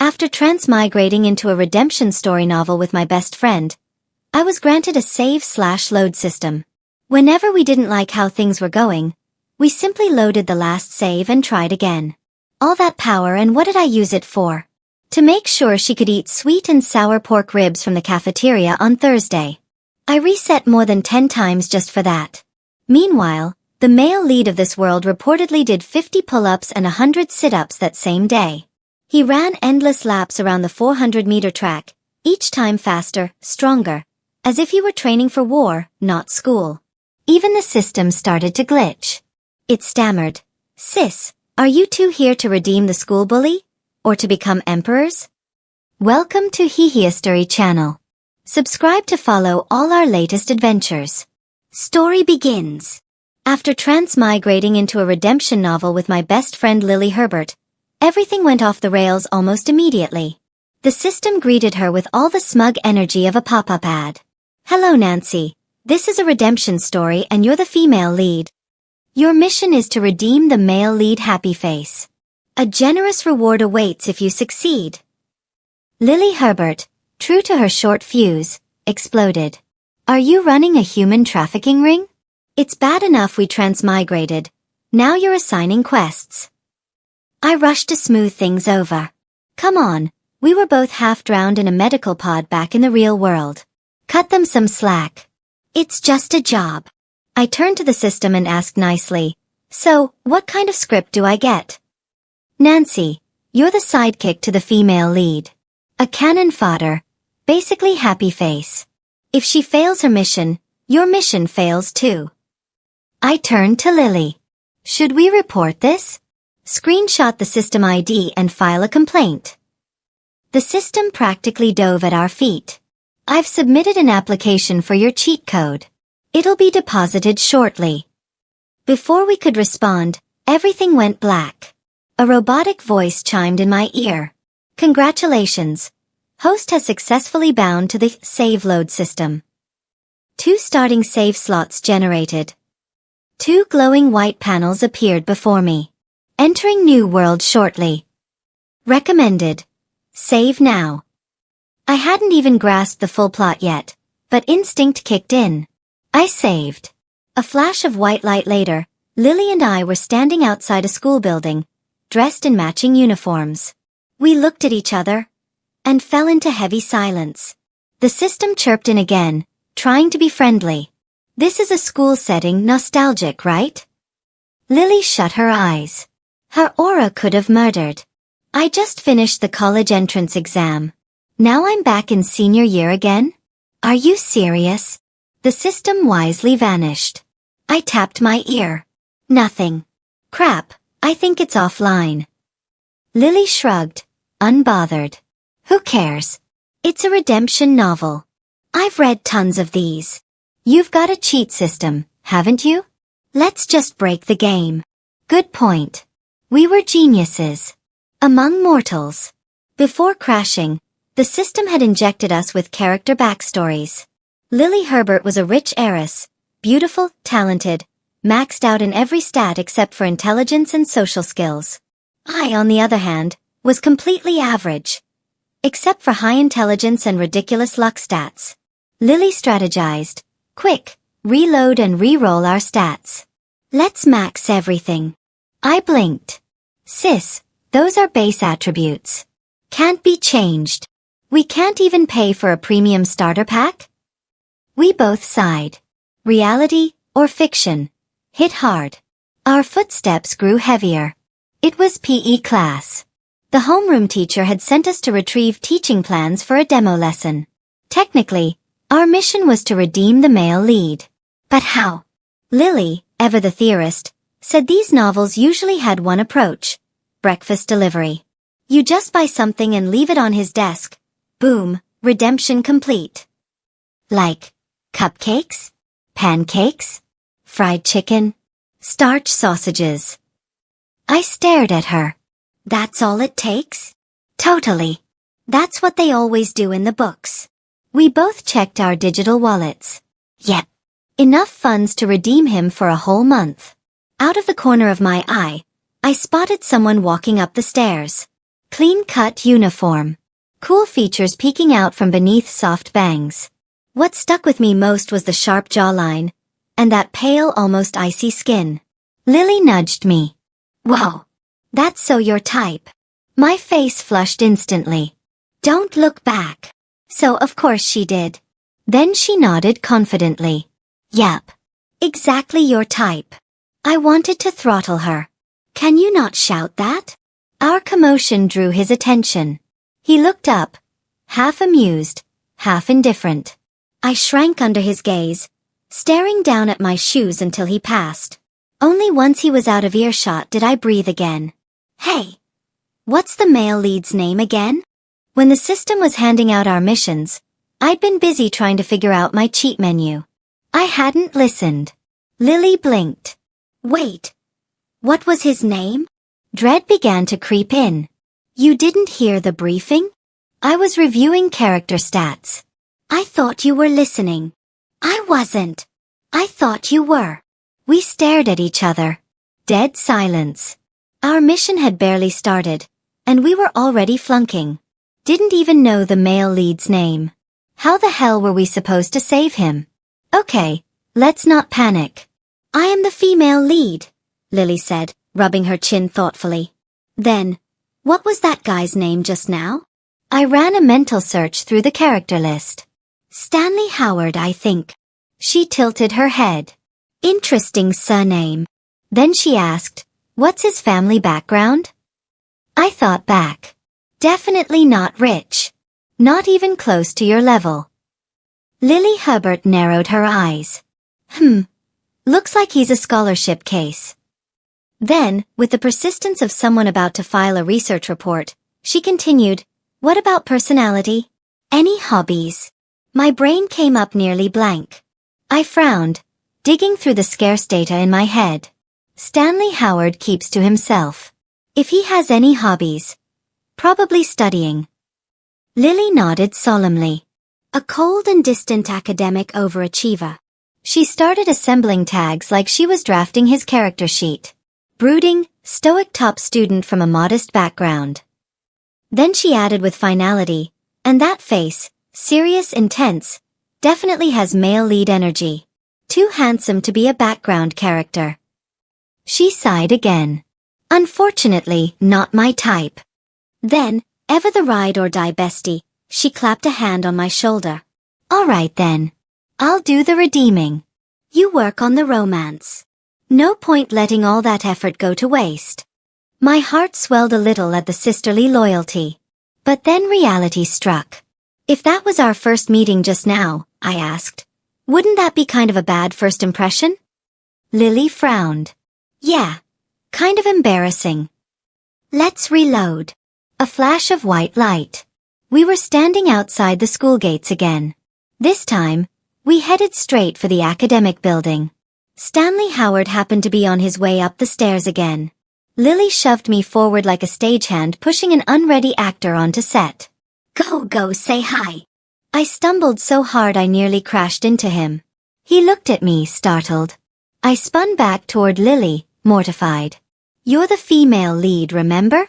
After transmigrating into a redemption story novel with my best friend, I was granted a save/load system. Whenever we didn't like how things were going, we simply loaded the last save and tried again. All that power, and what did I use it for? To make sure she could eat sweet and sour pork ribs from the cafeteria on Thursday. I reset more than 10 times just for that. Meanwhile, the male lead of this world reportedly did 50 pull-ups and 100 sit-ups that same day. He ran endless laps around the 400-meter track, each time faster, stronger, as if he were training for war, not school. Even the system started to glitch. It stammered, "Sis, are you two here to redeem the school bully? Or to become emperors?" Welcome to History channel. Subscribe to follow all our latest adventures. Story begins. After transmigrating into a redemption novel with my best friend Lily Herbert, everything went off the rails almost immediately. The system greeted her with all the smug energy of a pop-up ad. "Hello Nancy, this is a redemption story and you're the female lead. Your mission is to redeem the male lead happy face. A generous reward awaits if you succeed." Lily Herbert, true to her short fuse, exploded. "Are you running a human trafficking ring? It's bad enough we transmigrated. Now you're assigning quests." I rushed to smooth things over. "Come on, we were both half drowned in a medical pod back in the real world. Cut them some slack. It's just a job." I turned to the system and asked nicely, "So, what kind of script do I get?" "Nancy, you're the sidekick to the female lead. A cannon fodder, basically happy face. If she fails her mission, your mission fails too." I turned to Lily. "Should we report this? Screenshot the system ID and file a complaint." The system practically dove at our feet. "I've submitted an application for your cheat code. It'll be deposited shortly." Before we could respond, everything went black. A robotic voice chimed in my ear. "Congratulations. Host has successfully bound to the save load system. 2 starting save slots generated." 2 glowing white panels appeared before me. "Entering new world shortly. Recommended. Save now." I hadn't even grasped the full plot yet, but instinct kicked in. I saved. A flash of white light later, Lily and I were standing outside a school building, dressed in matching uniforms. We looked at each other and fell into heavy silence. The system chirped in again, trying to be friendly. "This is a school setting, nostalgic, right?" Lily shut her eyes. Her aura could have murdered. "I just finished the college entrance exam. Now I'm back in senior year again? Are you serious?" The system wisely vanished. I tapped my ear. "Nothing. Crap, I think it's offline." Lily shrugged, unbothered. "Who cares? It's a redemption novel. I've read tons of these. You've got a cheat system, haven't you? Let's just break the game." Good point. We were geniuses. Among mortals. Before crashing, the system had injected us with character backstories. Lily Herbert was a rich heiress, beautiful, talented, maxed out in every stat except for intelligence and social skills. I, on the other hand, was completely average. Except for high intelligence and ridiculous luck stats. Lily strategized. "Quick, reload and re-roll our stats. Let's max everything." I blinked. "Sis, those are base attributes. Can't be changed. We can't even pay for a premium starter pack?" We both sighed. Reality, or fiction, hit hard. Our footsteps grew heavier. It was PE class. The homeroom teacher had sent us to retrieve teaching plans for a demo lesson. Technically, our mission was to redeem the male lead. But how? Lily, ever the theorist, said these novels usually had one approach: breakfast delivery. You just buy something and leave it on his desk. Boom, redemption complete. Like cupcakes? Pancakes? Fried chicken? Starch sausages? I stared at her. That's all it takes? Totally. That's what they always do in the books. We both checked our digital wallets. Yep. Enough funds to redeem him for a whole month. Out of the corner of my eye, I spotted someone walking up the stairs. Clean-cut uniform. Cool features peeking out from beneath soft bangs. What stuck with me most was the sharp jawline, and that pale, almost icy skin. Lily nudged me. Whoa. That's so your type. My face flushed instantly. Don't look back. So of course she did. Then she nodded confidently. Yep. Exactly your type. I wanted to throttle her. Can you not shout that? Our commotion drew his attention. He looked up, half amused, half indifferent. I shrank under his gaze, staring down at my shoes until he passed. Only once he was out of earshot did I breathe again. Hey! What's the male lead's name again? When the system was handing out our missions, I'd been busy trying to figure out my cheat menu. I hadn't listened. Lily blinked. Wait. What was his name? Dread began to creep in. You didn't hear the briefing? I was reviewing character stats. I thought you were listening. I wasn't. I thought you were. We stared at each other. Dead silence. Our mission had barely started, and we were already flunking. Didn't even know the male lead's name. How the hell were we supposed to save him? Okay, let's not panic. I am the female lead, Lily said, rubbing her chin thoughtfully. Then, what was that guy's name just now? I ran a mental search through the character list. Stanley Howard, I think. She tilted her head. Interesting surname. Then she asked, what's his family background? I thought back. Definitely not rich. Not even close to your level. Lily Hubbard narrowed her eyes. Looks like he's a scholarship case. Then, with the persistence of someone about to file a research report, she continued, what about personality? Any hobbies? My brain came up nearly blank. I frowned, digging through the scarce data in my head. Stanley Howard keeps to himself. If he has any hobbies, probably studying. Lily nodded solemnly. A cold and distant academic overachiever. She started assembling tags like she was drafting his character sheet. Brooding, stoic top student from a modest background. Then she added with finality, and that face, serious, intense, definitely has male lead energy. Too handsome to be a background character. She sighed again. Unfortunately, not my type. Then, ever the ride or die bestie, she clapped a hand on my shoulder. All right then. I'll do the redeeming. You work on the romance. No point letting all that effort go to waste. My heart swelled a little at the sisterly loyalty. But then reality struck. If that was our first meeting just now, I asked, wouldn't that be kind of a bad first impression? Lily frowned. Yeah. Kind of embarrassing. Let's reload. A flash of white light. We were standing outside the school gates again. This time, we headed straight for the academic building. Stanley Howard happened to be on his way up the stairs again. Lily shoved me forward like a stagehand pushing an unready actor onto set. Go, say hi. I stumbled so hard I nearly crashed into him. He looked at me, startled. I spun back toward Lily, mortified. You're the female lead, remember?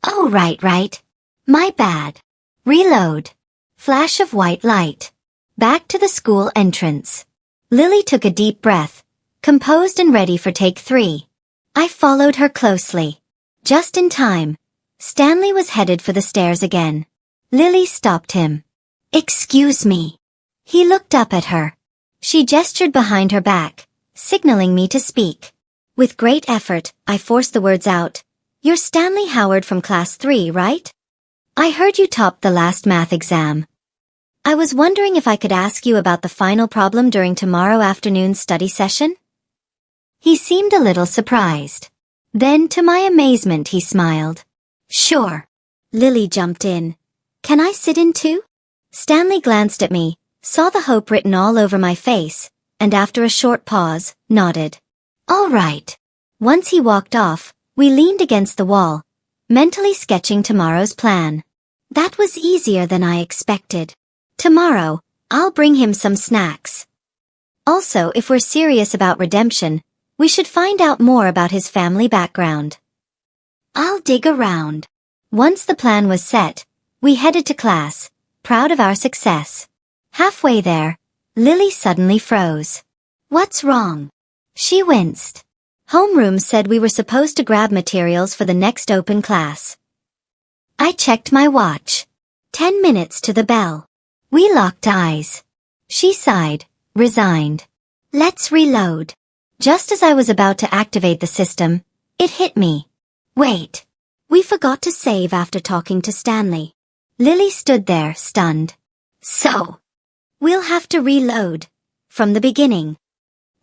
Oh, right. My bad. Reload. Flash of white light. Back to the school entrance. Lily took a deep breath, composed and ready for take 3. I followed her closely. Just in time. Stanley was headed for the stairs again. Lily stopped him. Excuse me. He looked up at her. She gestured behind her back, signaling me to speak. With great effort, I forced the words out. You're Stanley Howard from class 3, right? I heard you topped the last math exam. I was wondering if I could ask you about the final problem during tomorrow afternoon's study session? He seemed a little surprised. Then, to my amazement, he smiled. Sure. Lily jumped in. Can I sit in too? Stanley glanced at me, saw the hope written all over my face, and after a short pause, nodded. All right. Once he walked off, we leaned against the wall, mentally sketching tomorrow's plan. That was easier than I expected. Tomorrow, I'll bring him some snacks. Also, if we're serious about redemption, we should find out more about his family background. I'll dig around. Once the plan was set, we headed to class, proud of our success. Halfway there, Lily suddenly froze. "What's wrong?" She winced. Homeroom said we were supposed to grab materials for the next open class. I checked my watch. 10 minutes to the bell. We locked eyes. She sighed, resigned. "Let's reload." Just as I was about to activate the system, it hit me. Wait. We forgot to save after talking to Stanley. Lily stood there, stunned. "So, we'll have to reload. From the beginning."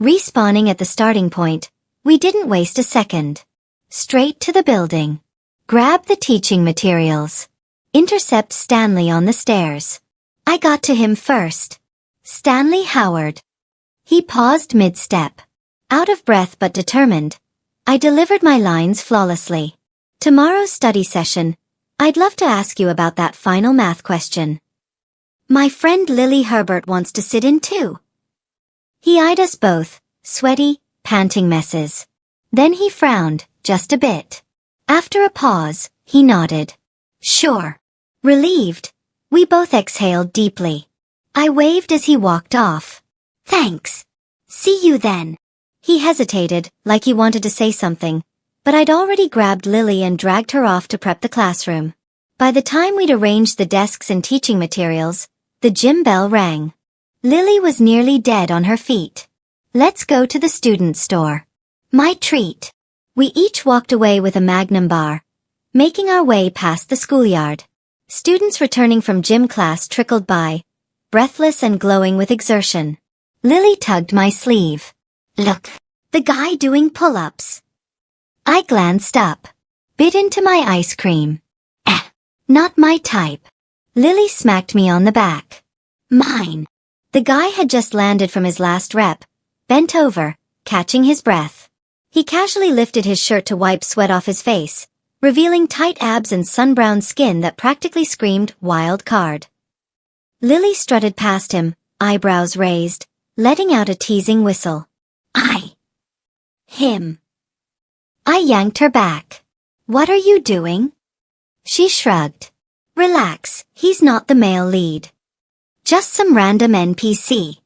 Respawning at the starting point, we didn't waste a second. Straight to the building. Grab the teaching materials. Intercept Stanley on the stairs. I got to him first. Stanley Howard. He paused mid-step. Out of breath but determined, I delivered my lines flawlessly. "Tomorrow's study session, I'd love to ask you about that final math question. My friend Lily Herbert wants to sit in too." He eyed us both, sweaty, panting messes. Then he frowned, just a bit. After a pause, he nodded. "Sure." Relieved, we both exhaled deeply. I waved as he walked off. "Thanks. See you then." He hesitated, like he wanted to say something, but I'd already grabbed Lily and dragged her off to prep the classroom. By the time we'd arranged the desks and teaching materials, the gym bell rang. Lily was nearly dead on her feet. "Let's go to the student store." My treat. We each walked away with a Magnum bar, making our way past the schoolyard. Students returning from gym class trickled by, breathless and glowing with exertion. Lily tugged my sleeve. "Look, the guy doing pull-ups." I glanced up. Bit into my ice cream. Not my type. Lily smacked me on the back. "Mine." The guy had just landed from his last rep, bent over, catching his breath. He casually lifted his shirt to wipe sweat off his face, revealing tight abs and sun-browned skin that practically screamed wild card. Lily strutted past him, eyebrows raised, letting out a teasing whistle. Him. I yanked her back. "What are you doing?" She shrugged. "Relax, he's not the male lead. Just some random NPC.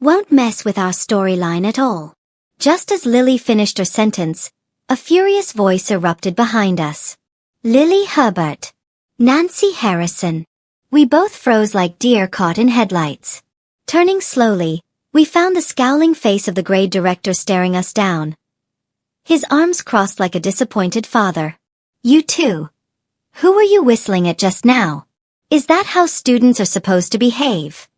Won't mess with our storyline at all." Just as Lily finished her sentence, a furious voice erupted behind us. "Lily Herbert. Nancy Harrison." We both froze like deer caught in headlights. Turning slowly, we found the scowling face of the grade director staring us down. His arms crossed like a disappointed father. "You too. Who were you whistling at just now? Is that how students are supposed to behave?"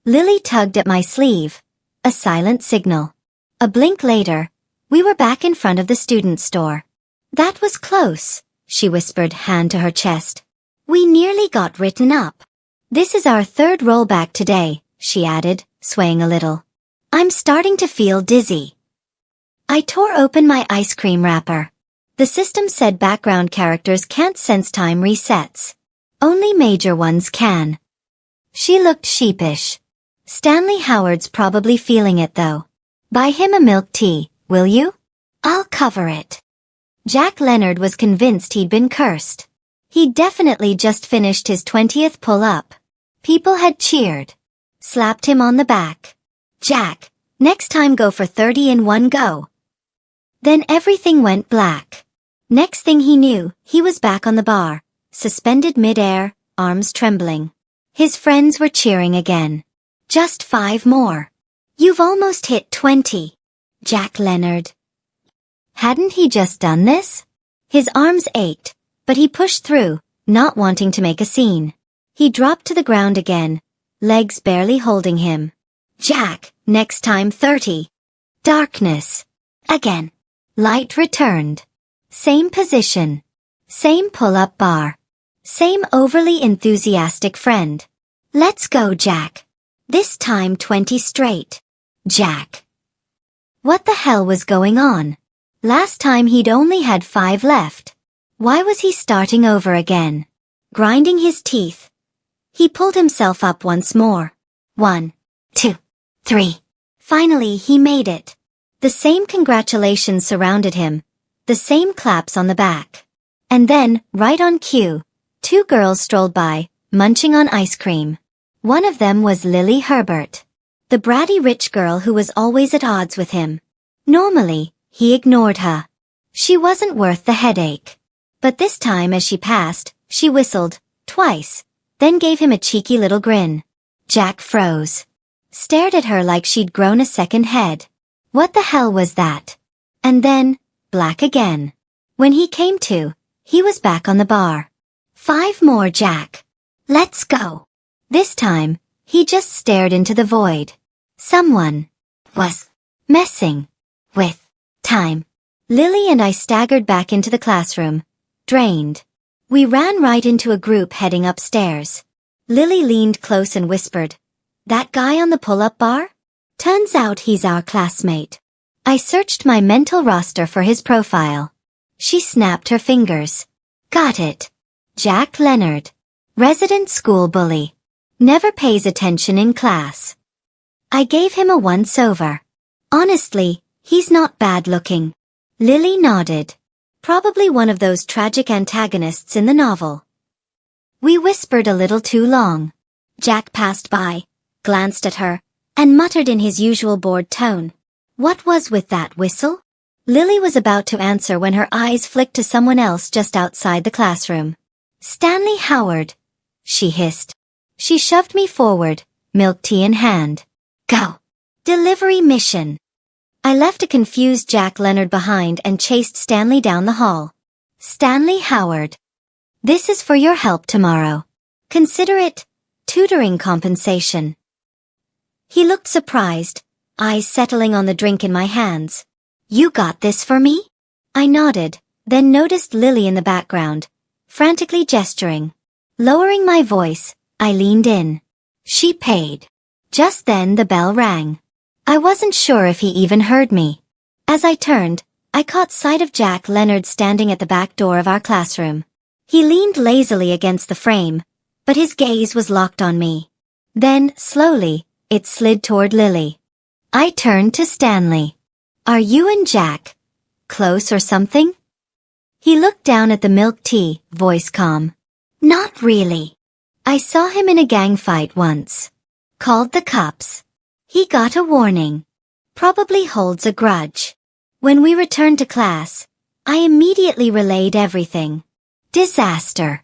Lily tugged at my sleeve, a silent signal. A blink later, we were back in front of the student store. "That was close," she whispered, hand to her chest. "We nearly got written up." "This is our third rollback today," she added, swaying a little. "I'm starting to feel dizzy." I tore open my ice cream wrapper. The system said background characters can't sense time resets. Only major ones can. She looked sheepish. "Stanley Howard's probably feeling it though. Buy him a milk tea, will you?" "I'll cover it." Jack Leonard was convinced he'd been cursed. He'd definitely just finished his 20th pull-up. People had cheered. Slapped him on the back. "Jack, next time go for 30 in one go." Then everything went black. Next thing he knew, he was back on the bar, suspended mid-air, arms trembling. His friends were cheering again. "Just 5 more. You've almost hit 20. Jack Leonard." Hadn't he just done this? His arms ached, but he pushed through, not wanting to make a scene. He dropped to the ground again, legs barely holding him. "Jack, next time 30. Darkness. Again. Light returned. Same position. Same pull-up bar. Same overly enthusiastic friend. "Let's go, Jack. This time 20 straight. Jack." What the hell was going on? Last time he'd only had 5 left. Why was he starting over again? Grinding his teeth. He pulled himself up once more. 1, 2, 3. Finally he made it. The same congratulations surrounded him. The same claps on the back. And then, right on cue, two girls strolled by, munching on ice cream. One of them was Lily Herbert, the bratty rich girl who was always at odds with him. Normally, he ignored her. She wasn't worth the headache. But this time as she passed, she whistled, twice, then gave him a cheeky little grin. Jack froze. Stared at her like she'd grown a second head. What the hell was that? And then, black again. When he came to, he was back on the bar. 5 more, Jack. Let's go. This time, he just stared into the void. Someone was messing with time. Lily and I staggered back into the classroom, drained. We ran right into a group heading upstairs. Lily leaned close and whispered, "That guy on the pull-up bar? Turns out he's our classmate." I searched my mental roster for his profile. She snapped her fingers. Got it. Jack Leonard. Resident school bully. Never pays attention in class. I gave him a once-over. Honestly, he's not bad looking. Lily nodded. Probably one of those tragic antagonists in the novel. We whispered a little too long. Jack passed by, glanced at her, and muttered in his usual bored tone. What was with that whistle? Lily was about to answer when her eyes flicked to someone else just outside the classroom. Stanley Howard, she hissed. She shoved me forward, milk tea in hand. Go. Delivery mission. I left a confused Jack Leonard behind and chased Stanley down the hall. Stanley Howard. This is for your help tomorrow. Consider it tutoring compensation. He looked surprised, eyes settling on the drink in my hands. You got this for me? I nodded, then noticed Lily in the background, frantically gesturing. Lowering my voice, I leaned in. She paid. Just then the bell rang. I wasn't sure if he even heard me. As I turned, I caught sight of Jack Leonard standing at the back door of our classroom. He leaned lazily against the frame, but his gaze was locked on me. Then, slowly, it slid toward Lily. I turned to Stanley. Are you and Jack close or something? He looked down at the milk tea, voice calm. Not really. I saw him in a gang fight once. Called the cops. He got a warning. Probably holds a grudge. When we returned to class, I immediately relayed everything. Disaster.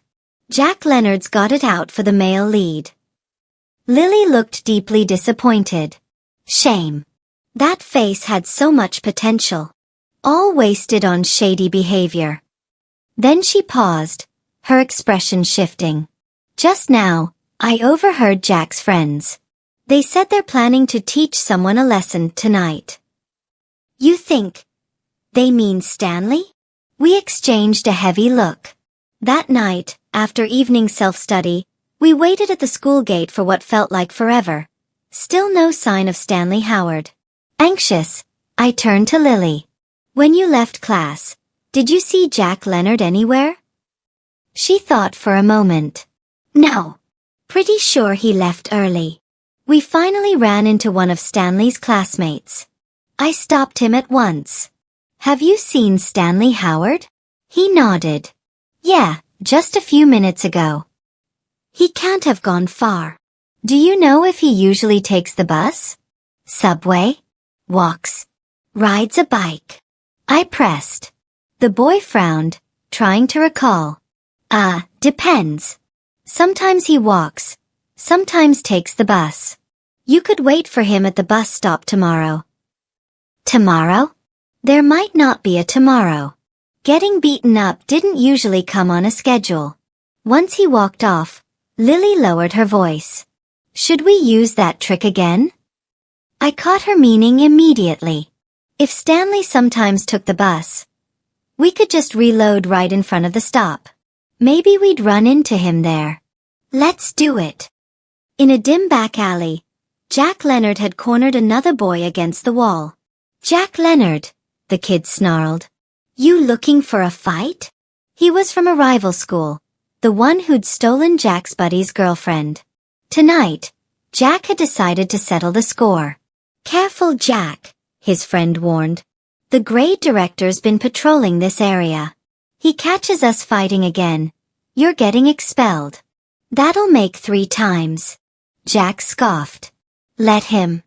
Jack Leonard's got it out for the male lead. Lily looked deeply disappointed. Shame. That face had so much potential. All wasted on shady behavior. Then she paused, her expression shifting. Just now, I overheard Jack's friends. They said they're planning to teach someone a lesson tonight. You think they mean Stanley? We exchanged a heavy look. That night, after evening self-study, we waited at the school gate for what felt like forever. Still no sign of Stanley Howard. Anxious, I turned to Lily. When you left class, did you see Jack Leonard anywhere? She thought for a moment. No. Pretty sure he left early. We finally ran into one of Stanley's classmates. I stopped him at once. Have you seen Stanley Howard? He nodded. Yeah, just a few minutes ago. He can't have gone far. Do you know if he usually takes the bus? Subway? Walks? Rides a bike? I pressed. The boy frowned, trying to recall. Depends. Sometimes he walks, sometimes takes the bus. You could wait for him at the bus stop tomorrow. Tomorrow? There might not be a tomorrow. Getting beaten up didn't usually come on a schedule. Once he walked off, Lily lowered her voice. Should we use that trick again? I caught her meaning immediately. If Stanley sometimes took the bus, we could just reload right in front of the stop. Maybe we'd run into him there. Let's do it. In a dim back alley, Jack Leonard had cornered another boy against the wall. Jack Leonard, the kid snarled. You looking for a fight? He was from a rival school, the one who'd stolen Jack's buddy's girlfriend. Tonight, Jack had decided to settle the score. Careful, Jack, his friend warned. The grade director's been patrolling this area. He catches us fighting again. You're getting expelled. That'll make 3 times. Jack scoffed. Let him.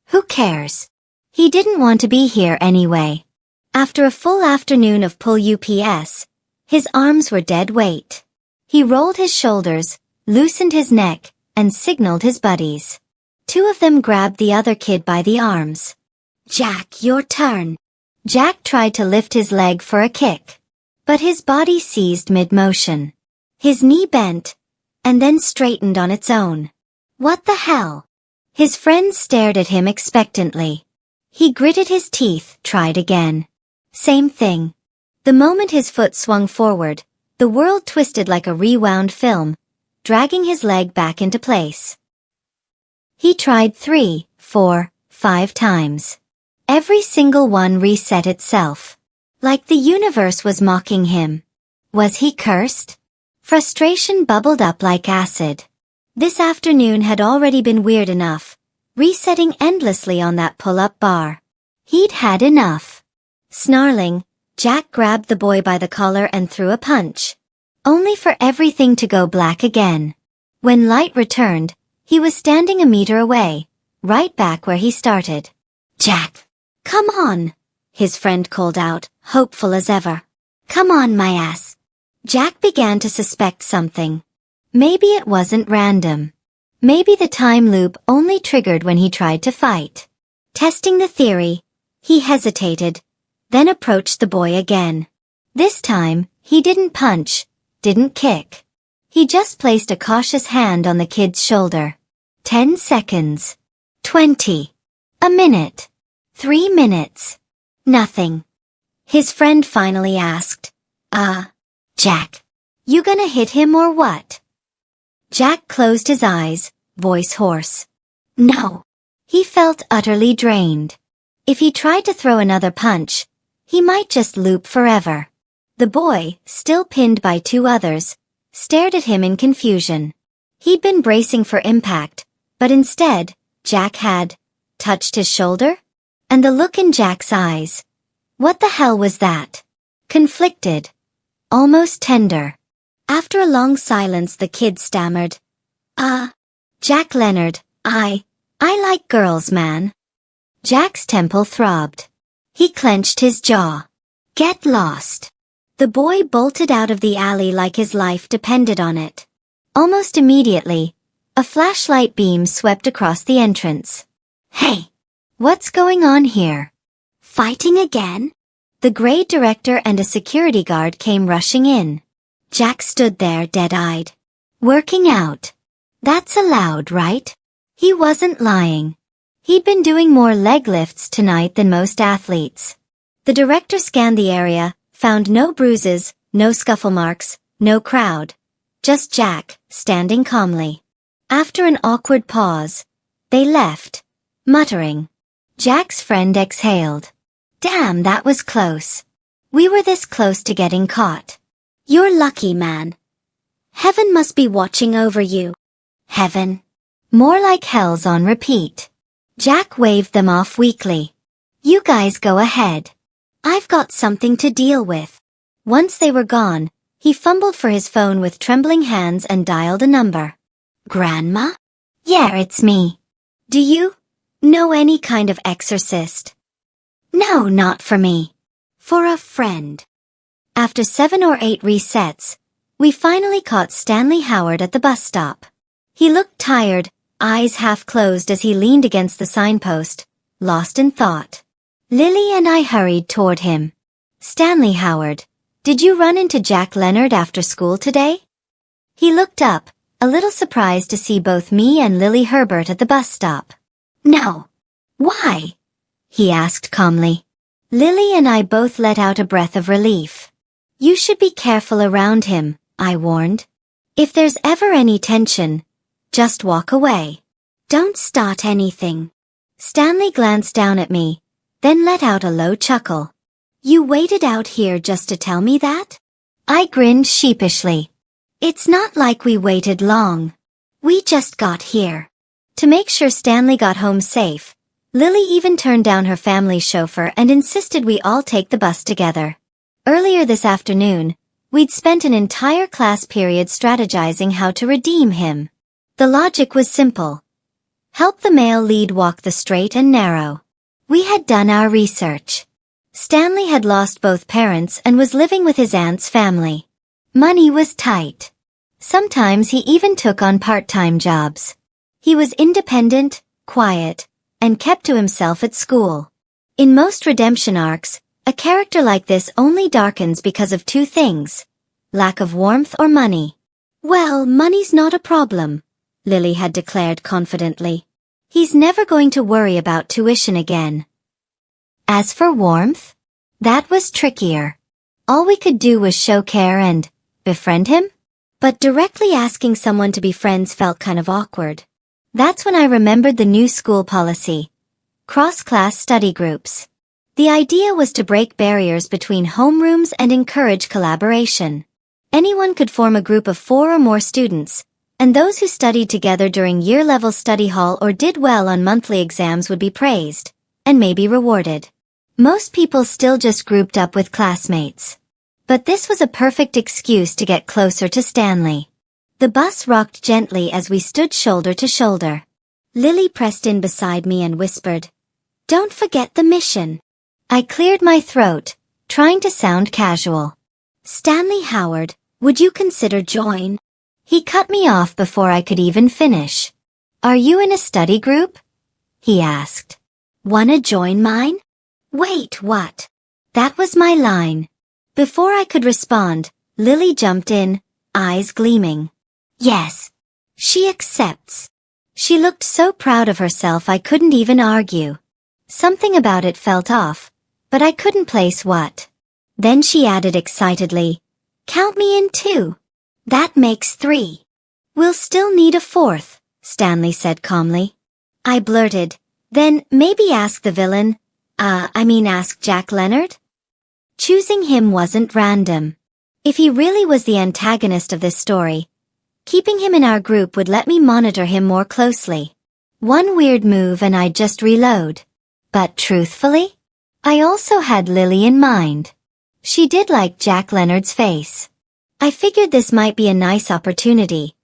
Who cares? He didn't want to be here anyway. After a full afternoon of pull UPS, his arms were dead weight. He rolled his shoulders, loosened his neck, and signaled his buddies. 2 of them grabbed the other kid by the arms. Jack, your turn. Jack tried to lift his leg for a kick, but his body seized mid-motion. His knee bent, and then straightened on its own. What the hell? His friends stared at him expectantly. He gritted his teeth, tried again. Same thing. The moment his foot swung forward, the world twisted like a rewound film, dragging his leg back into place. He tried 3, 4, 5 times. Every single one reset itself. Like the universe was mocking him. Was he cursed? Frustration bubbled up like acid. This afternoon had already been weird enough, resetting endlessly on that pull-up bar. He'd had enough. Snarling, Jack grabbed the boy by the collar and threw a punch. Only for everything to go black again. When light returned, he was standing a meter away, right back where he started. Jack! Come on! His friend called out, hopeful as ever. Come on, my ass. Jack began to suspect something. Maybe it wasn't random. Maybe the time loop only triggered when he tried to fight. Testing the theory, he hesitated, then approached the boy again. This time, he didn't punch, didn't kick. He just placed a cautious hand on the kid's shoulder. 10 seconds. 20. A minute. 3 minutes. Nothing. His friend finally asked, Jack, you gonna hit him or what? Jack closed his eyes, voice hoarse. No. He felt utterly drained. If he tried to throw another punch, he might just loop forever. The boy, still pinned by 2 others, stared at him in confusion. He'd been bracing for impact, but instead, Jack had touched his shoulder? And the look in Jack's eyes. What the hell was that? Conflicted. Almost tender. After a long silence the kid stammered. Jack Leonard, I like girls, man. Jack's temple throbbed. He clenched his jaw. Get lost. The boy bolted out of the alley like his life depended on it. Almost immediately, a flashlight beam swept across the entrance. Hey! What's going on here? Fighting again? The grade director and a security guard came rushing in. Jack stood there dead-eyed. Working out. That's allowed, right? He wasn't lying. He'd been doing more leg lifts tonight than most athletes. The director scanned the area, found no bruises, no scuffle marks, no crowd. Just Jack, standing calmly. After an awkward pause, they left, muttering. Jack's friend exhaled. Damn, that was close. We were this close to getting caught. You're lucky, man. Heaven must be watching over you. Heaven. More like hell's on repeat. Jack waved them off weakly. You guys go ahead. I've got something to deal with. Once they were gone, he fumbled for his phone with trembling hands and dialed a number. Grandma? Yeah, it's me. Do you know any kind of exorcist? No, not for me. For a friend. After 7 or 8 resets, we finally caught Stanley Howard at the bus stop. He looked tired, eyes half closed as he leaned against the signpost, lost in thought. Lily and I hurried toward him. Stanley Howard, did you run into Jack Leonard after school today? He looked up, a little surprised to see both me and Lily Herbert at the bus stop. No. Why? He asked calmly. Lily and I both let out a breath of relief. You should be careful around him, I warned. If there's ever any tension, just walk away. Don't start anything. Stanley glanced down at me, then let out a low chuckle. You waited out here just to tell me that? I grinned sheepishly. It's not like we waited long. We just got here. To make sure Stanley got home safe, Lily even turned down her family chauffeur and insisted we all take the bus together. Earlier this afternoon, We'd spent an entire class period strategizing how to redeem him. The logic was simple. Help the male lead walk the straight and narrow. We had done our research. Stanley had lost both parents and was living with his aunt's family. Money was tight. Sometimes he even took on part-time jobs. He was independent, quiet, and kept to himself at school. In most redemption arcs, a character like this only darkens because of two things: lack of warmth or money. Well, money's not a problem, Lily had declared confidently. He's never going to worry about tuition again. As for warmth, that was trickier. All we could do was show care and befriend him? But directly asking someone to be friends felt kind of awkward. That's when I remembered the new school policy: cross-class study groups. The idea was to break barriers between homerooms and encourage collaboration. Anyone could form a group of 4 or more students, and those who studied together during year-level study hall or did well on monthly exams would be praised, and maybe rewarded. Most people still just grouped up with classmates. But this was a perfect excuse to get closer to Stanley. The bus rocked gently as we stood shoulder to shoulder. Lily pressed in beside me and whispered, "Don't forget the mission." I cleared my throat, trying to sound casual. "Stanley Howard, would you consider join?" He cut me off before I could even finish. "Are you in a study group?" he asked. "Wanna join mine?" "Wait, what?" That was my line. Before I could respond, Lily jumped in, eyes gleaming. "Yes. She accepts." She looked so proud of herself I couldn't even argue. Something about it felt off, but I couldn't place what. Then she added excitedly, "Count me in too. That makes 3. "We'll still need a 4th, Stanley said calmly. I blurted, "Then maybe ask the villain. Ask Jack Leonard?" Choosing him wasn't random. If he really was the antagonist of this story, keeping him in our group would let me monitor him more closely. One weird move and I'd just reload. But truthfully, I also had Lily in mind. She did like Jack Leonard's face. I figured this might be a nice opportunity,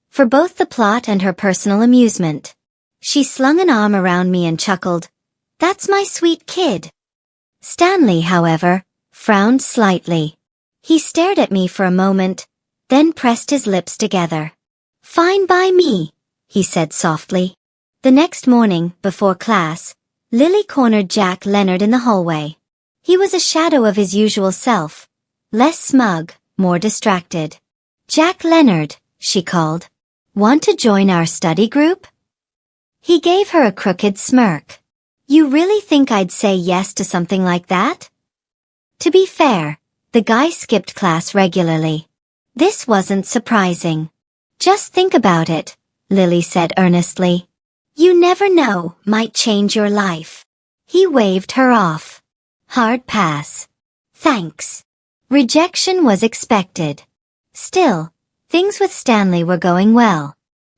for both the plot and her personal amusement. She slung an arm around me and chuckled, "That's my sweet kid." Stanley, however, frowned slightly. He stared at me for a moment, then pressed his lips together. "Fine by me," he said softly. The next morning, before class, Lily cornered Jack Leonard in the hallway. He was a shadow of his usual self, less smug, more distracted. "Jack Leonard," she called. "Want to join our study group?" He gave her a crooked smirk. "You really think I'd say yes to something like that?" To be fair, the guy skipped class regularly. This wasn't surprising. "Just think about it," Lily said earnestly. "You never know, might change your life." He waved her off. "Hard pass." "Thanks." Rejection was expected. Still, things with Stanley were going well.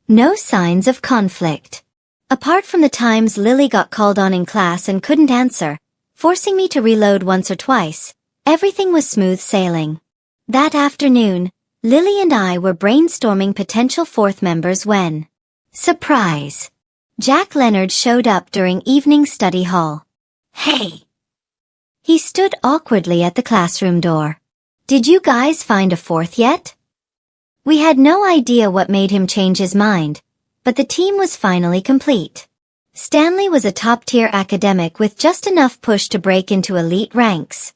No signs of conflict. Apart from the times Lily got called on in class and couldn't answer, forcing me to reload once or twice, everything was smooth sailing. That afternoon, Lily and I were brainstorming potential 4th members when, surprise, Jack Leonard showed up during evening study hall. "Hey!" He stood awkwardly at the classroom door. "Did you guys find a 4th yet?" We had no idea what made him change his mind, but the team was finally complete. Stanley was a top-tier academic with just enough push to break into elite ranks.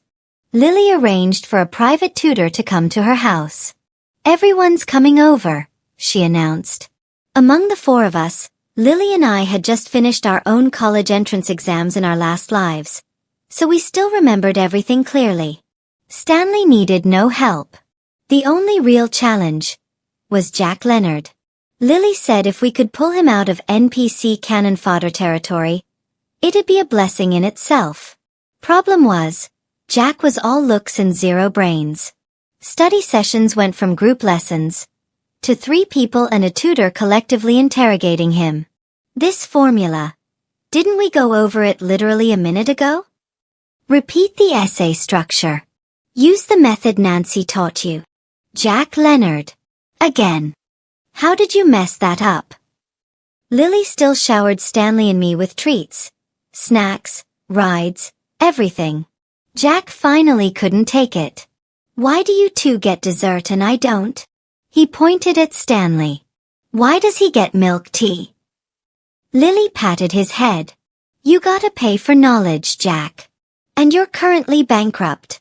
Lily arranged for a private tutor to come to her house. "Everyone's coming over," she announced. Among the 4 of us, Lily and I had just finished our own college entrance exams in our last lives, so we still remembered everything clearly. Stanley needed no help. The only real challenge was Jack Leonard. Lily said if we could pull him out of NPC cannon fodder territory, it'd be a blessing in itself. Problem was, Jack was all looks and 0 brains. Study sessions went from group lessons to 3 people and a tutor collectively interrogating him. This formula. Didn't we go over it literally a minute ago? Repeat the essay structure. Use the method Nancy taught you. Jack Leonard. Again. How did you mess that up? Lily still showered Stanley and me with treats, snacks, rides, everything. Jack finally couldn't take it. Why do you two get dessert and I don't? He pointed at Stanley. Why does he get milk tea? Lily patted his head. You gotta pay for knowledge, Jack. And you're currently bankrupt.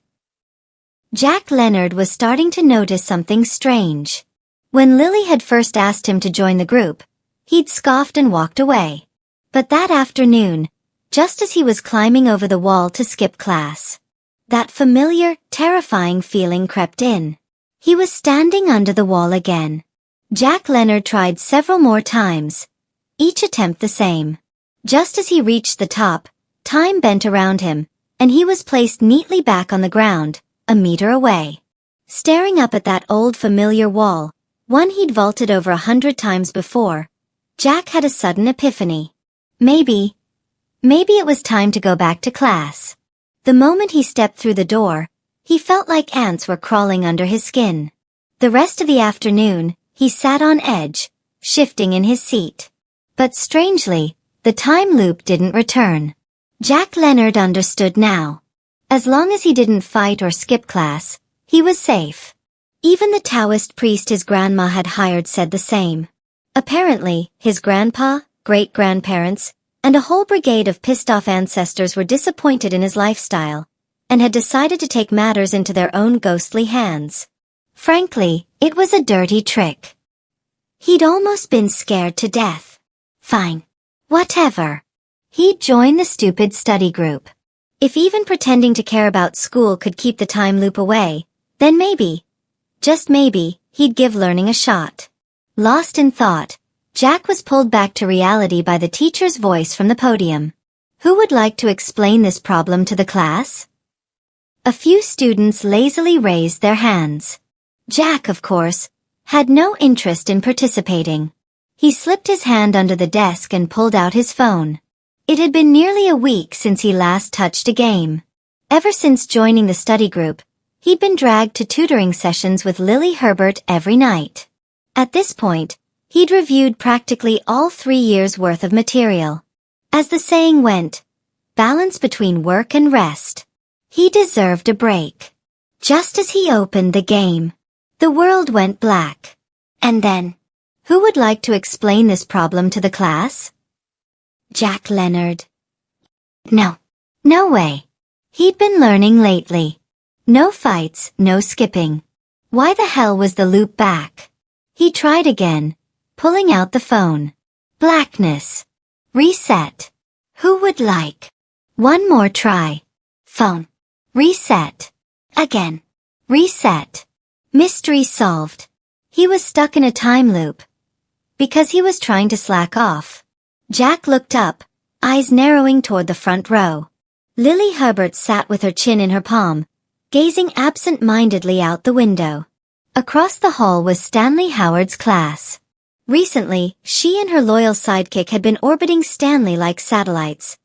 Jack Leonard was starting to notice something strange. When Lily had first asked him to join the group, he'd scoffed and walked away. But that afternoon, just as he was climbing over the wall to skip class, that familiar, terrifying feeling crept in. He was standing under the wall again. Jack Leonard tried several more times, each attempt the same. Just as he reached the top, time bent around him, and he was placed neatly back on the ground, a meter away. Staring up at that old familiar wall, one he'd vaulted over 100 times before, Jack had a sudden epiphany. Maybe it was time to go back to class. The moment he stepped through the door, he felt like ants were crawling under his skin. The rest of the afternoon, he sat on edge, shifting in his seat. But strangely, the time loop didn't return. Jack Leonard understood now. As long as he didn't fight or skip class, he was safe. Even the Taoist priest his grandma had hired said the same. Apparently, his grandpa, great-grandparents, and a whole brigade of pissed-off ancestors were disappointed in his lifestyle, and had decided to take matters into their own ghostly hands. Frankly, it was a dirty trick. He'd almost been scared to death. Fine. Whatever. He'd join the stupid study group. If even pretending to care about school could keep the time loop away, then maybe, just maybe, he'd give learning a shot. Lost in thought, Jack was pulled back to reality by the teacher's voice from the podium. Who would like to explain this problem to the class? A few students lazily raised their hands. Jack, of course, had no interest in participating. He slipped his hand under the desk and pulled out his phone. It had been nearly a week since he last touched a game. Ever since joining the study group, he'd been dragged to tutoring sessions with Lily Herbert every night. At this point, he'd reviewed practically all 3 years' worth of material. As the saying went, balance between work and rest. He deserved a break. Just as he opened the game, the world went black. And then, who would like to explain this problem to the class? Jack Leonard. No. No way. He'd been learning lately. No fights, no skipping. Why the hell was the loop back? He tried again, pulling out the phone. Blackness. Reset. Who would like? One more try. Phone. Reset. Again. Reset. Mystery solved. He was stuck in a time loop. Because he was trying to slack off. Jack looked up, eyes narrowing toward the front row. Lily Herbert sat with her chin in her palm, gazing absent-mindedly out the window. Across the hall was Stanley Howard's class. Recently, she and her loyal sidekick had been orbiting Stanley like satellites,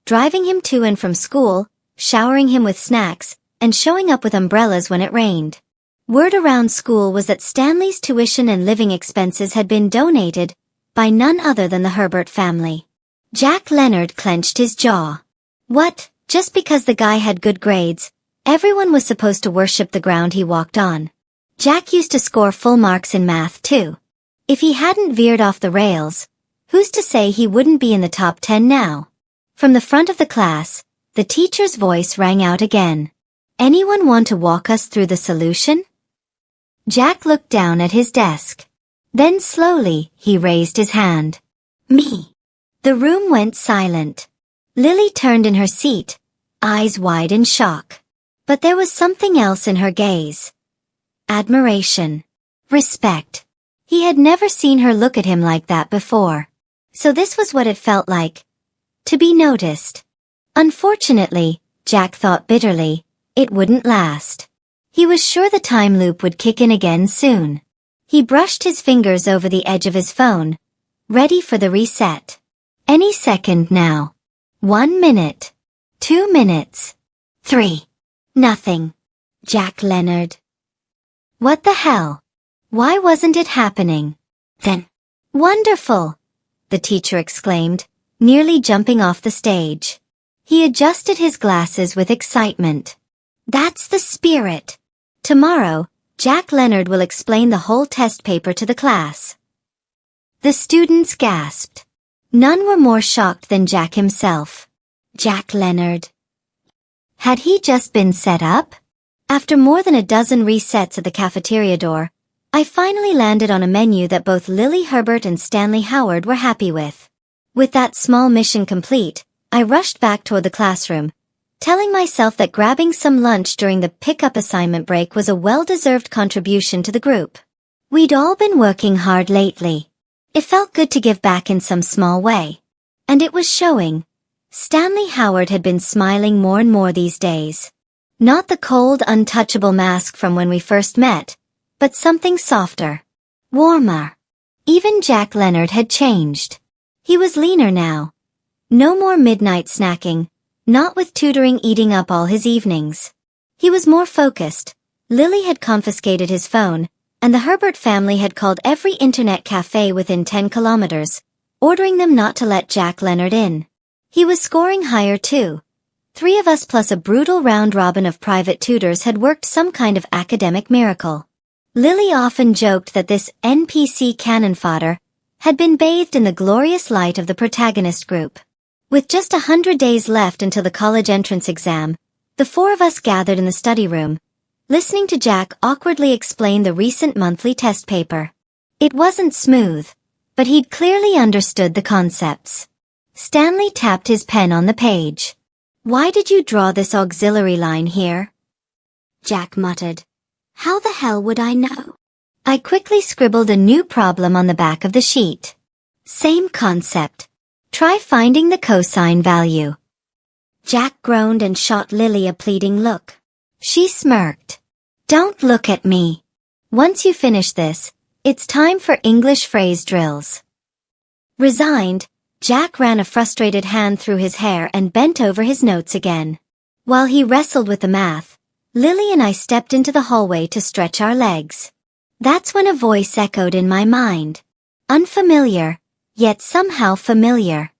driving him to and from school, showering him with snacks, and showing up with umbrellas when it rained. Word around school was that Stanley's tuition and living expenses had been donated by none other than the Herbert family. Jack Leonard clenched his jaw. What, just because the guy had good grades, everyone was supposed to worship the ground he walked on? Jack used to score full marks in math too. If he hadn't veered off the rails, who's to say he wouldn't be in the top 10 now? From the front of the class, the teacher's voice rang out again. Anyone want to walk us through the solution? Jack looked down at his desk. Then slowly, he raised his hand. Me. The room went silent. Lily turned in her seat, eyes wide in shock. But there was something else in her gaze. Admiration. Respect. He had never seen her look at him like that before. So this was what it felt like. To be noticed. Unfortunately, Jack thought bitterly, it wouldn't last. He was sure the time loop would kick in again soon. He brushed his fingers over the edge of his phone, ready for the reset. Any second now. 1 minute. 2 minutes. 3. Nothing. Jack Leonard. What the hell? Why wasn't it happening? Then. Wonderful! The teacher exclaimed, nearly jumping off the stage. He adjusted his glasses with excitement. That's the spirit! Tomorrow, Jack Leonard will explain the whole test paper to the class. The students gasped. None were more shocked than Jack himself. Jack Leonard. Had he just been set up? After more than a dozen resets at the cafeteria door, I finally landed on a menu that both Lily Herbert and Stanley Howard were happy with. With that small mission complete, I rushed back toward the classroom, telling myself that grabbing some lunch during the pick-up assignment break was a well-deserved contribution to the group. We'd all been working hard lately. It felt good to give back in some small way. And it was showing. Stanley Howard had been smiling more and more these days. Not the cold, untouchable mask from when we first met, but something softer. Warmer. Even Jack Leonard had changed. He was leaner now. No more midnight snacking, not with tutoring eating up all his evenings. He was more focused. Lily had confiscated his phone, and the Herbert family had called every internet cafe within 10 kilometers, ordering them not to let Jack Leonard in. He was scoring higher too. 3 of us plus a brutal round-robin of private tutors had worked some kind of academic miracle. Lily often joked that this NPC cannon fodder had been bathed in the glorious light of the protagonist group. With just 100 days left until the college entrance exam, the 4 of us gathered in the study room, listening to Jack awkwardly explain the recent monthly test paper. It wasn't smooth, but he'd clearly understood the concepts. Stanley tapped his pen on the page. Why did you draw this auxiliary line here? Jack muttered. How the hell would I know? I quickly scribbled a new problem on the back of the sheet. Same concept. Try finding the cosine value. Jack groaned and shot Lily a pleading look. She smirked. Don't look at me. Once you finish this, it's time for English phrase drills. Resigned, Jack ran a frustrated hand through his hair and bent over his notes again. While he wrestled with the math, Lily and I stepped into the hallway to stretch our legs. That's when a voice echoed in my mind. Unfamiliar, yet somehow familiar.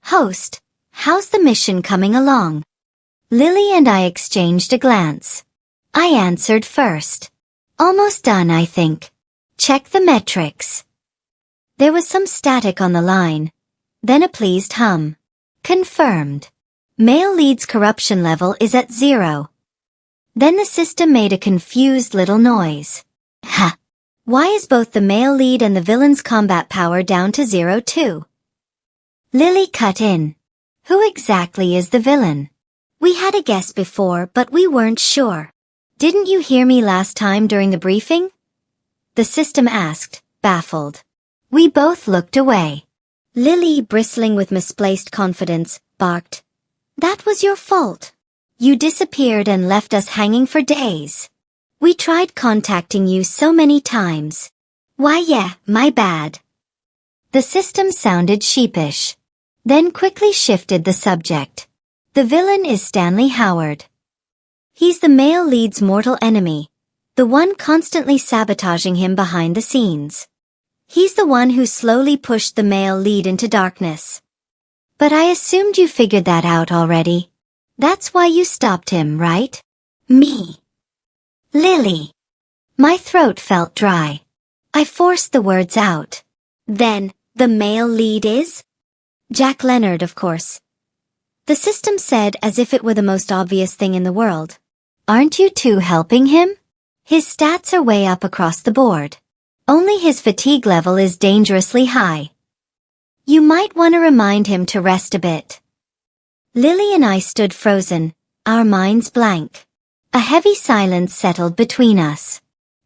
Host, how's the mission coming along? Lily and I exchanged a glance. I answered first. Almost done, I think. Check the metrics. There was some static on the line. Then a pleased hum. Confirmed. Male lead's corruption level is at 0. Then the system made a confused little noise. Ha! Why is both the male lead and the villain's combat power down to 0 too? Lily cut in. Who exactly is the villain? We had a guess before, but we weren't sure. Didn't you hear me last time during the briefing? The system asked, baffled. We both looked away. Lily, bristling with misplaced confidence, barked. That was your fault. You disappeared and left us hanging for days. We tried contacting you so many times. Why yeah, my bad. The system sounded sheepish. Then quickly shifted the subject. The villain is Stanley Howard. He's the male lead's mortal enemy, the one constantly sabotaging him behind the scenes. He's the one who slowly pushed the male lead into darkness. But I assumed you figured that out already. That's why you stopped him, right? Me. Lily. My throat felt dry. I forced the words out. Then, the male lead is? Jack Leonard, of course. The system said as if it were the most obvious thing in the world. Aren't you two helping him? His stats are way up across the board. Only his fatigue level is dangerously high. You might want to remind him to rest a bit. Lily and I stood frozen, our minds blank. A heavy silence settled between us.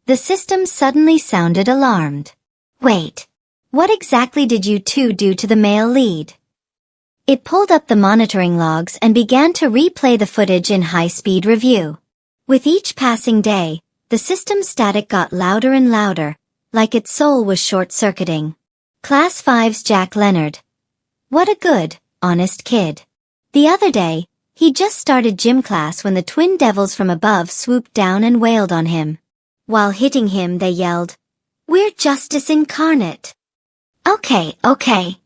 The system suddenly sounded alarmed. Wait. What exactly did you two do to the male lead? It pulled up the monitoring logs and began to replay the footage in high-speed review. With each passing day, the system's static got louder and louder, like its soul was short-circuiting. Class 5's Jack Leonard. What a good, honest kid. The other day, he just started gym class when the twin devils from above swooped down and wailed on him. While hitting him, they yelled, "We're justice incarnate." Okay.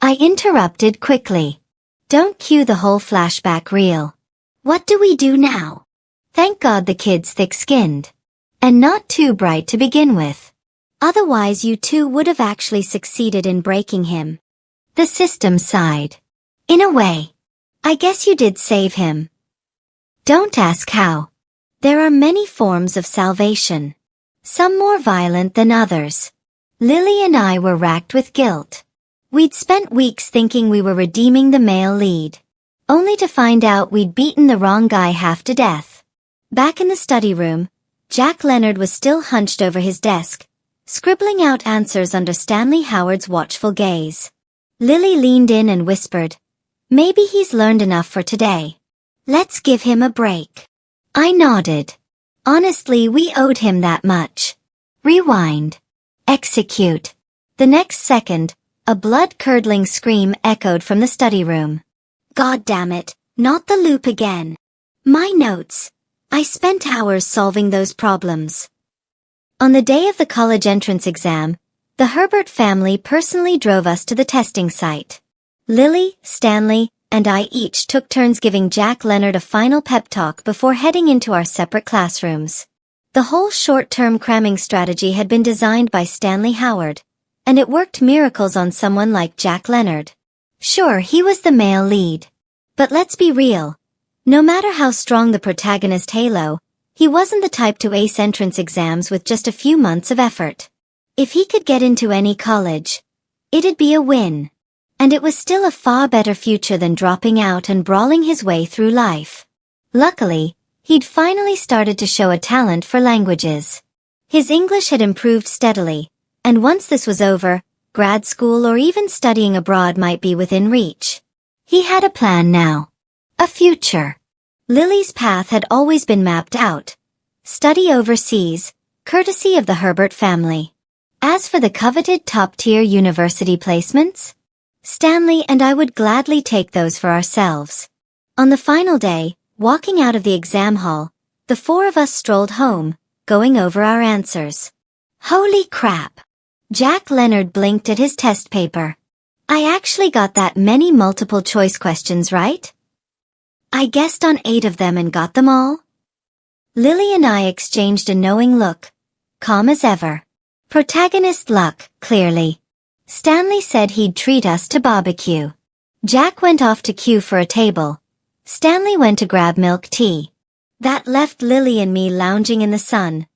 I interrupted quickly. Don't cue the whole flashback reel. What do we do now? Thank God the kid's thick-skinned. And not too bright to begin with. Otherwise you two would have actually succeeded in breaking him. The system sighed. In a way. I guess you did save him. Don't ask how. There are many forms of salvation. Some more violent than others. Lily and I were racked with guilt. We'd spent weeks thinking we were redeeming the male lead. Only to find out we'd beaten the wrong guy half to death. Back in the study room, Jack Leonard was still hunched over his desk, scribbling out answers under Stanley Howard's watchful gaze. Lily leaned in and whispered, "Maybe he's learned enough for today. Let's give him a break." I nodded. Honestly, we owed him that much. Rewind. Execute. The next second, a blood-curdling scream echoed from the study room. God damn it, not the loop again. My notes. I spent hours solving those problems. On the day of the college entrance exam, the Herbert family personally drove us to the testing site. Lily, Stanley, and I each took turns giving Jack Leonard a final pep talk before heading into our separate classrooms. The whole short-term cramming strategy had been designed by Stanley Howard, and it worked miracles on someone like Jack Leonard. Sure, he was the male lead. But let's be real. No matter how strong the protagonist halo, he wasn't the type to ace entrance exams with just a few months of effort. If he could get into any college, it'd be a win. And it was still a far better future than dropping out and brawling his way through life. Luckily, he'd finally started to show a talent for languages. His English had improved steadily, and once this was over, grad school or even studying abroad might be within reach. He had a plan now. A future. Lily's path had always been mapped out. Study overseas, courtesy of the Herbert family. As for the coveted top-tier university placements, Stanley and I would gladly take those for ourselves. On the final day, walking out of the exam hall, the four of us strolled home, going over our answers. Holy crap! Jack Leonard blinked at his test paper. I actually got that many multiple choice questions right? I guessed on 8 of them and got them all. Lily and I exchanged a knowing look, calm as ever. Protagonist luck, clearly. Stanley said he'd treat us to barbecue. Jack went off to queue for a table. Stanley went to grab milk tea. That left Lily and me lounging in the sun,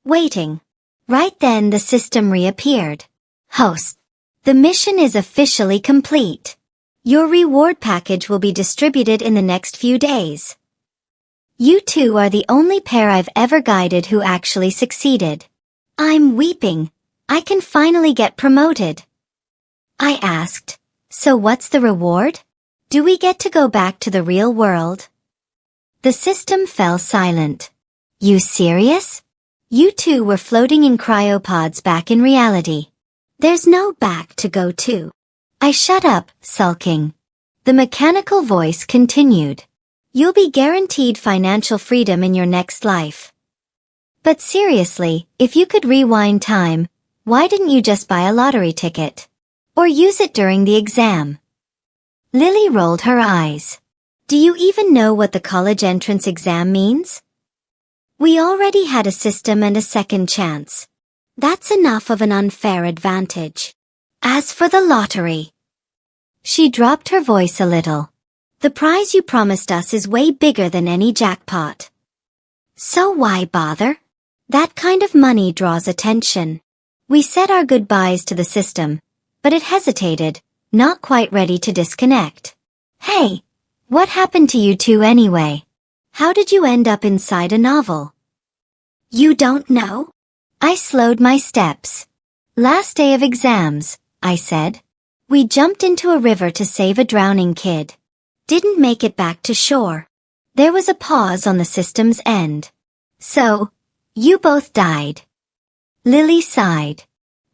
waiting. Right then the system reappeared. Host. The mission is officially complete. Your reward package will be distributed in the next few days. You two are the only pair I've ever guided who actually succeeded. I'm weeping. I can finally get promoted. I asked, so what's the reward? Do we get to go back to the real world? The system fell silent. You serious? You two were floating in cryopods back in reality. There's no back to go to. I shut up, sulking. The mechanical voice continued. You'll be guaranteed financial freedom in your next life. But seriously, if you could rewind time, why didn't you just buy a lottery ticket? Or use it during the exam? Lily rolled her eyes. Do you even know what the college entrance exam means? We already had a system and a second chance. That's enough of an unfair advantage. As for the lottery, she dropped her voice a little. The prize you promised us is way bigger than any jackpot. So why bother? That kind of money draws attention. We said our goodbyes to the system, but it hesitated, not quite ready to disconnect. Hey, what happened to you two anyway? How did you end up inside a novel? You don't know? I slowed my steps. Last day of exams, I said. We jumped into a river to save a drowning kid. Didn't make it back to shore. There was a pause on the system's end. So, you both died. Lily sighed.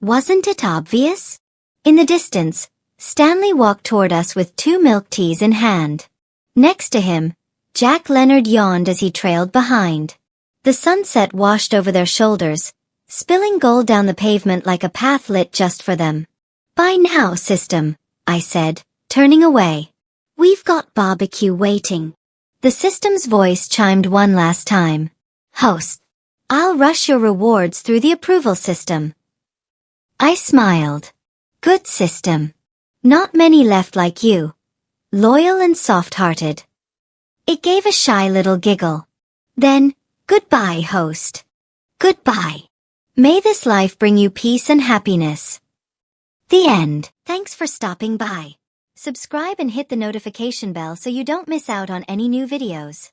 Wasn't it obvious? In the distance, Stanley walked toward us with 2 milk teas in hand. Next to him, Jack Leonard yawned as he trailed behind. The sunset washed over their shoulders, spilling gold down the pavement like a path lit just for them. "Bye now, system," I said, turning away. "We've got barbecue waiting." The system's voice chimed one last time. "Host, I'll rush your rewards through the approval system." I smiled. "Good system. Not many left like you. Loyal and soft-hearted." It gave a shy little giggle. Then, "Goodbye, host. Goodbye. May this life bring you peace and happiness." The end. Thanks for stopping by. Subscribe and hit the notification bell so you don't miss out on any new videos.